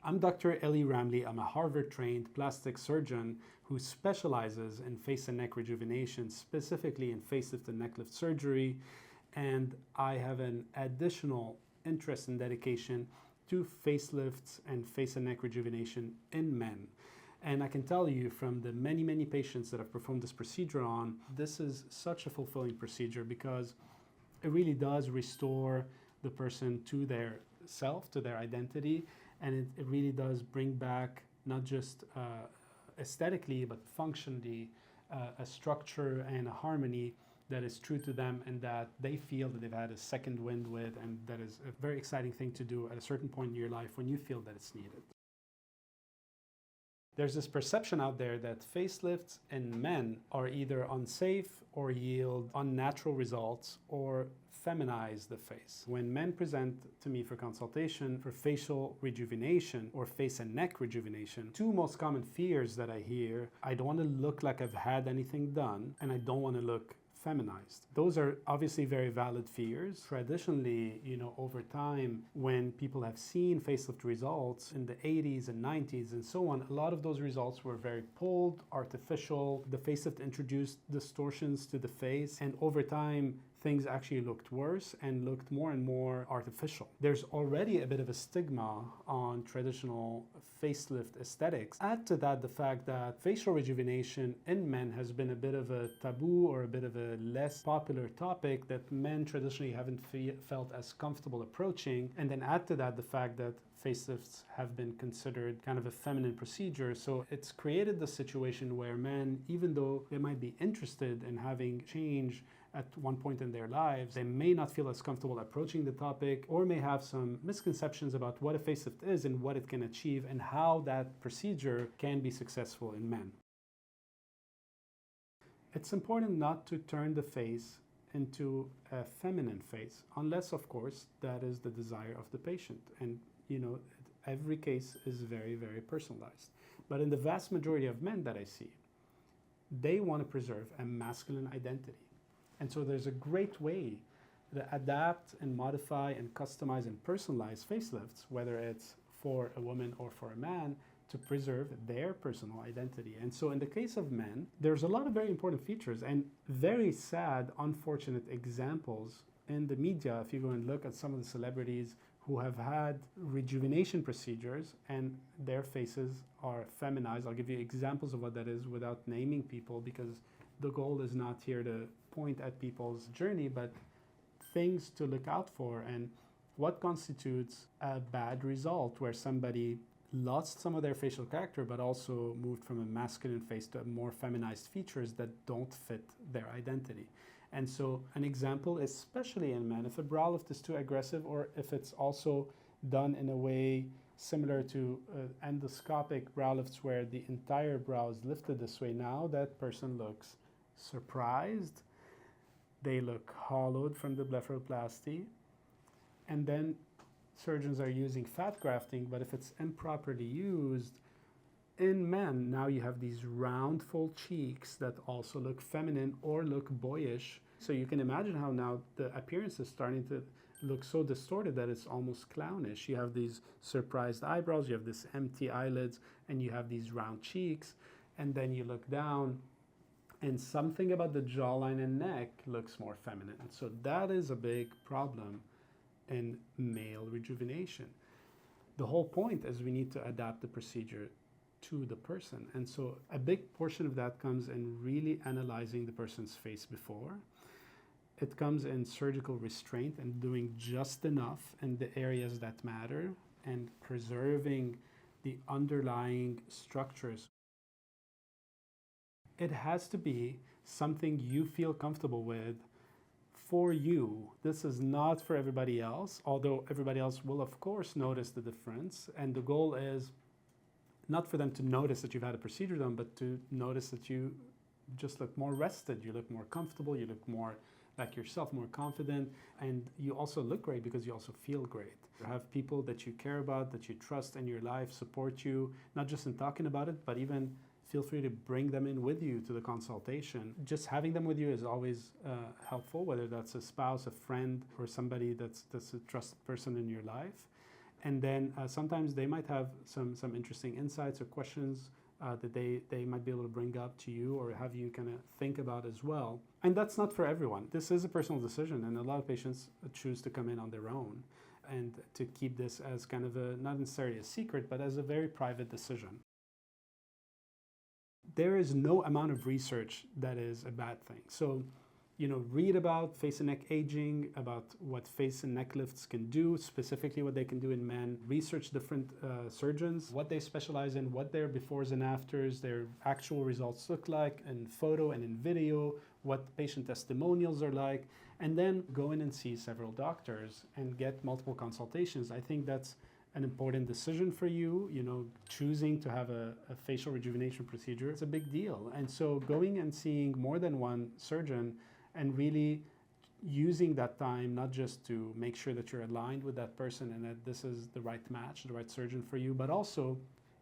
I'm Dr. Elie Ramly. I'm a Harvard-trained plastic surgeon who specializes in face and neck rejuvenation, specifically in facelift and neck lift surgery. And I have an additional interest and dedication to facelifts and face and neck rejuvenation in men. And I can tell you from the many patients that I've performed this procedure on, this is such a fulfilling procedure because it really does restore the person to their self, to their identity, and it really does bring back not just aesthetically, but functionally, a structure and a harmony that is true to them and that they feel that they've had a second wind with, and that is a very exciting thing to do at a certain point in your life when you feel that it's needed. There's this perception out there that facelifts in men are either unsafe or yield unnatural results or feminize the face. When men present to me for consultation for facial rejuvenation or face and neck rejuvenation, two most common fears that I hear: I don't want to look like I've had anything done, and I don't want to look feminized. Those are obviously very valid fears. Traditionally, over time, when people have seen facelift results in the 80s and 90s and so on, a lot of those results were very pulled, artificial. The facelift introduced distortions to the face, and over time, things actually looked worse and looked more and more artificial. There's already a bit of a stigma on traditional facelift aesthetics. Add to that the fact that facial rejuvenation in men has been a bit of a taboo or a bit of a less popular topic that men traditionally haven't felt as comfortable approaching. And then add to that the fact that facelifts have been considered kind of a feminine procedure. So it's created the situation where men, even though they might be interested in having change at one point in their lives, they may not feel as comfortable approaching the topic, or may have some misconceptions about what a facelift is and what it can achieve and how that procedure can be successful in men. It's important not to turn the face into a feminine face, unless, of course, that is the desire of the patient. And every case is very personalized. But in the vast majority of men that I see, they want to preserve a masculine identity. And so there's a great way to adapt and modify and customize and personalize facelifts, whether it's for a woman or for a man, to preserve their personal identity. And so in the case of men, there's a lot of very important features and very sad, unfortunate examples in the media. If you go and look at some of the celebrities who have had rejuvenation procedures and their faces are feminized. I'll give you examples of what that is without naming people, because the goal is not here to point at people's journey, but things to look out for and what constitutes a bad result where somebody lost some of their facial character but also moved from a masculine face to more feminized features that don't fit their identity. And so an example, especially in men, if a brow lift is too aggressive or if it's also done in a way similar to endoscopic brow lifts where the entire brow is lifted this way, now that person looks surprised, they look hollowed from the blepharoplasty, and then surgeons are using fat grafting, but if it's improperly used, in men, now you have these round, full cheeks that also look feminine or look boyish. So you can imagine how now the appearance is starting to look so distorted that it's almost clownish. You have these surprised eyebrows, you have this empty eyelids, and you have these round cheeks, and then you look down, and something about the jawline and neck looks more feminine. So that is a big problem in male rejuvenation. The whole point is we need to adapt the procedure to the person. And so a big portion of that comes in really analyzing the person's face before. It comes in surgical restraint and doing just enough in the areas that matter and preserving the underlying structures. It has to be something you feel comfortable with for you. This is not for everybody else, although everybody else will of course notice the difference. And the goal is not for them to notice that you've had a procedure done, but to notice that you just look more rested, you look more comfortable, you look more like yourself, more confident, and you also look great because you also feel great. You have people that you care about, that you trust in your life, support you, not just in talking about it, but even feel free to bring them in with you to the consultation. Just having them with you is always helpful, whether that's a spouse, a friend, or somebody that's a trusted person in your life. And then sometimes they might have some interesting insights or questions that they might be able to bring up to you or have you kind of think about as well. And that's not for everyone. This is a personal decision, and a lot of patients choose to come in on their own and to keep this as kind of a, not necessarily a secret, but as a very private decision. There is no amount of research that is a bad thing. So, read about face and neck aging, about what face and neck lifts can do, specifically what they can do in men. Research different surgeons, what they specialize in, what their befores and afters, their actual results look like in photo and in video, what patient testimonials are like, and then go in and see several doctors and get multiple consultations. I think that's an important decision for you. Choosing to have a facial rejuvenation procedure, it's a big deal. And so going and seeing more than one surgeon and really using that time, not just to make sure that you're aligned with that person and that this is the right match, the right surgeon for you, but also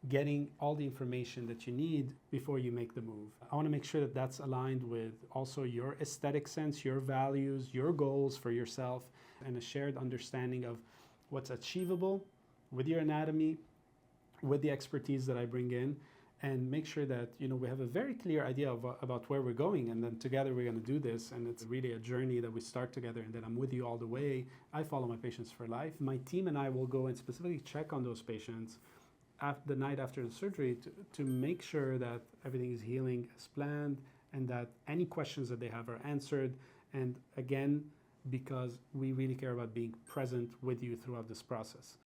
getting all the information that you need before you make the move. I want to make sure that that's aligned with also your aesthetic sense, your values, your goals for yourself, and a shared understanding of what's achievable with your anatomy, with the expertise that I bring in, and make sure that we have a very clear idea about where we're going, and then together we're going to do this. And it's really a journey that we start together, and then I'm with you all the way. I follow my patients for life. My team and I will go and specifically check on those patients the night after the surgery to make sure that everything is healing as planned and that any questions that they have are answered. And again, because we really care about being present with you throughout this process.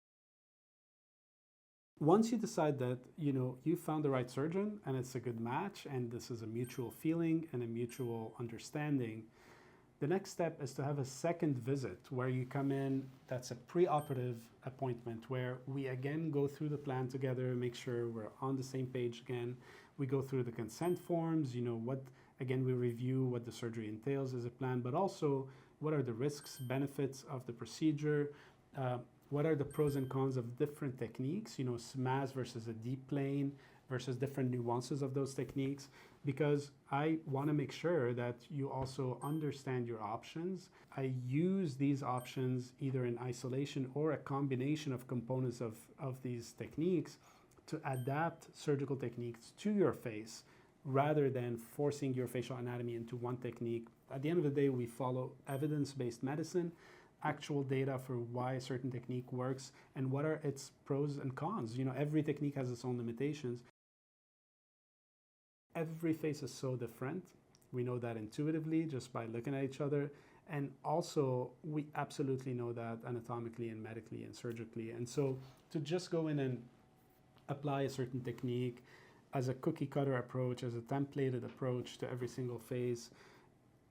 Once you decide that you found the right surgeon and it's a good match and this is a mutual feeling and a mutual understanding, the next step is to have a second visit where you come in. That's a preoperative appointment where we again go through the plan together, make sure we're on the same page again. We go through the consent forms, we review what the surgery entails as a plan, but also what are the risks, benefits of the procedure, what are the pros and cons of different techniques, SMAS versus a deep plane versus different nuances of those techniques, because I want to make sure that you also understand your options. I use these options either in isolation or a combination of components of these techniques to adapt surgical techniques to your face rather than forcing your facial anatomy into one technique. At the end of the day, we follow evidence-based medicine, actual data for why a certain technique works and what are its pros and cons. Every technique has its own limitations. Every face is so different. We know that intuitively just by looking at each other. And also, we absolutely know that anatomically and medically and surgically. And so to just go in and apply a certain technique as a cookie cutter approach, as a templated approach to every single face,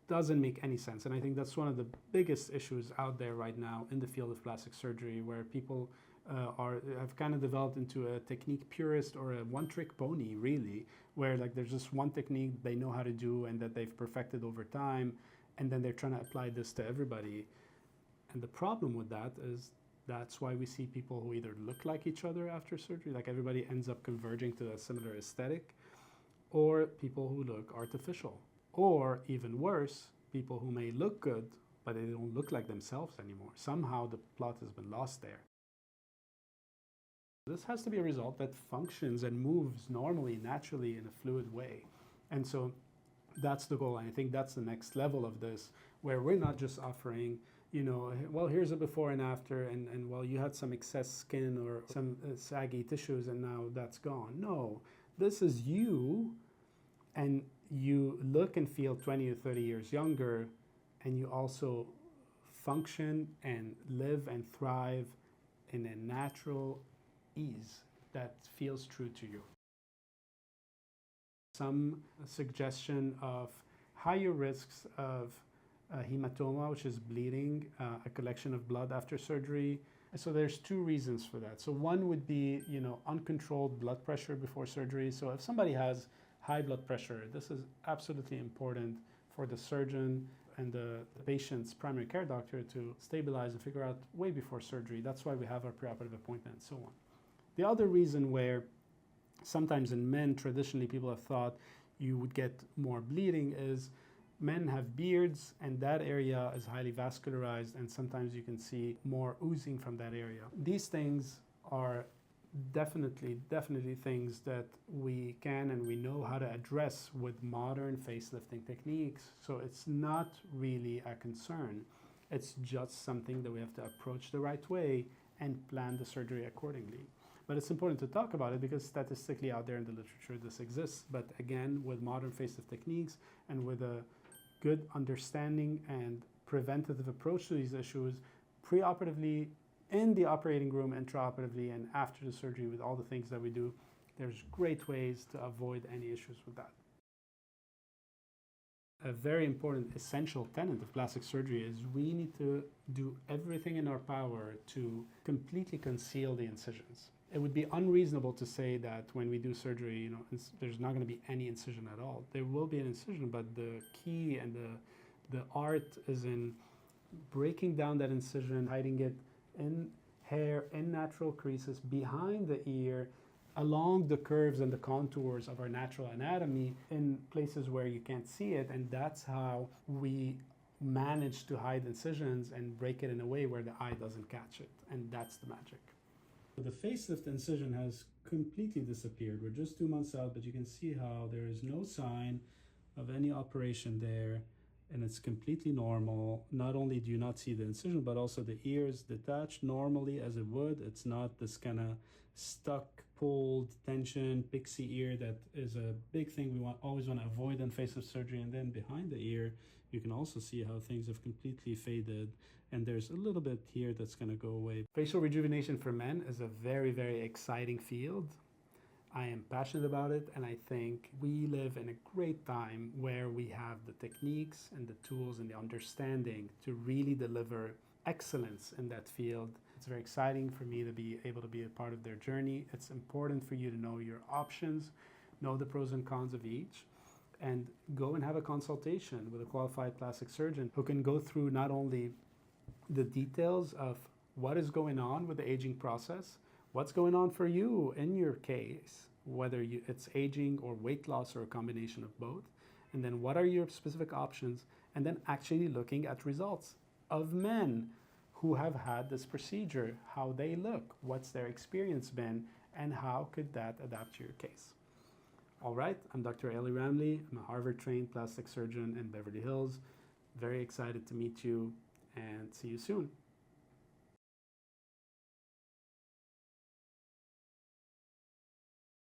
doesn't make any sense. And I think that's one of the biggest issues out there right now in the field of plastic surgery, where people have kind of developed into a technique purist or a one-trick pony, really, where there's just one technique they know how to do and that they've perfected over time, and then they're trying to apply this to everybody. And the problem with that is that's why we see people who either look like each other after surgery, like everybody ends up converging to a similar aesthetic, or people who look artificial. Or even worse, people who may look good, but they don't look like themselves anymore. Somehow the plot has been lost there. This has to be a result that functions and moves normally, naturally, in a fluid way. And so that's the goal. And I think that's the next level of this, where we're not just offering, well, here's a before and after, and well, you had some excess skin or some saggy tissues and now that's gone. No, this is you, and you look and feel 20 or 30 years younger, and you also function and live and thrive in a natural ease that feels true to you. Some suggestion of higher risks of hematoma, which is bleeding, a collection of blood after surgery. So there's two reasons for that. So one would be, uncontrolled blood pressure before surgery. So if somebody has high blood pressure, this is absolutely important for the surgeon and the patient's primary care doctor to stabilize and figure out way before surgery. That's why we have our preoperative appointment and so on. The other reason where sometimes in men, traditionally people have thought you would get more bleeding is Men have beards, and that area is highly vascularized, and sometimes you can see more oozing from that area. These things are definitely things that we can and we know how to address with modern facelifting techniques. So it's not really a concern. It's just something that we have to approach the right way and plan the surgery accordingly. But it's important to talk about it because statistically out there in the literature this exists. But again, with modern facelift techniques and with a good understanding and preventative approach to these issues, preoperatively, in the operating room, intraoperatively, and after the surgery with all the things that we do, there's great ways to avoid any issues with that. A very important essential tenet of plastic surgery is we need to do everything in our power to completely conceal the incisions. It would be unreasonable to say that when we do surgery, there's not going to be any incision at all. There will be an incision, but the key and the art is in breaking down that incision, hiding it in hair, in natural creases, behind the ear, along the curves and the contours of our natural anatomy in places where you can't see it, and that's how we manage to hide incisions and break it in a way where the eye doesn't catch it, and that's the magic. The facelift incision has completely disappeared. We're just 2 months out, but you can see how there is no sign of any operation there, and it's completely normal. Not only do you not see the incision, but also the ear is detached normally as it would. It's not this kind of stuck, pulled, tension, pixie ear that is a big thing we always want to avoid in facelift surgery. And then behind the ear, you can also see how things have completely faded, and there's a little bit here that's going to go away. Facial rejuvenation for men is a very, very exciting field. I am passionate about it, and I think we live in a great time where we have the techniques and the tools and the understanding to really deliver excellence in that field. It's very exciting for me to be able to be a part of their journey. It's important for you to know your options, know the pros and cons of each, and go and have a consultation with a qualified plastic surgeon who can go through not only the details of what is going on with the aging process, what's going on for you in your case, whether it's aging or weight loss or a combination of both, and then what are your specific options, and then actually looking at results of men who have had this procedure, how they look, what's their experience been, and how could that adapt to your case. All right, I'm Dr. Elie Ramly. I'm a Harvard-trained plastic surgeon in Beverly Hills. Very excited to meet you and see you soon.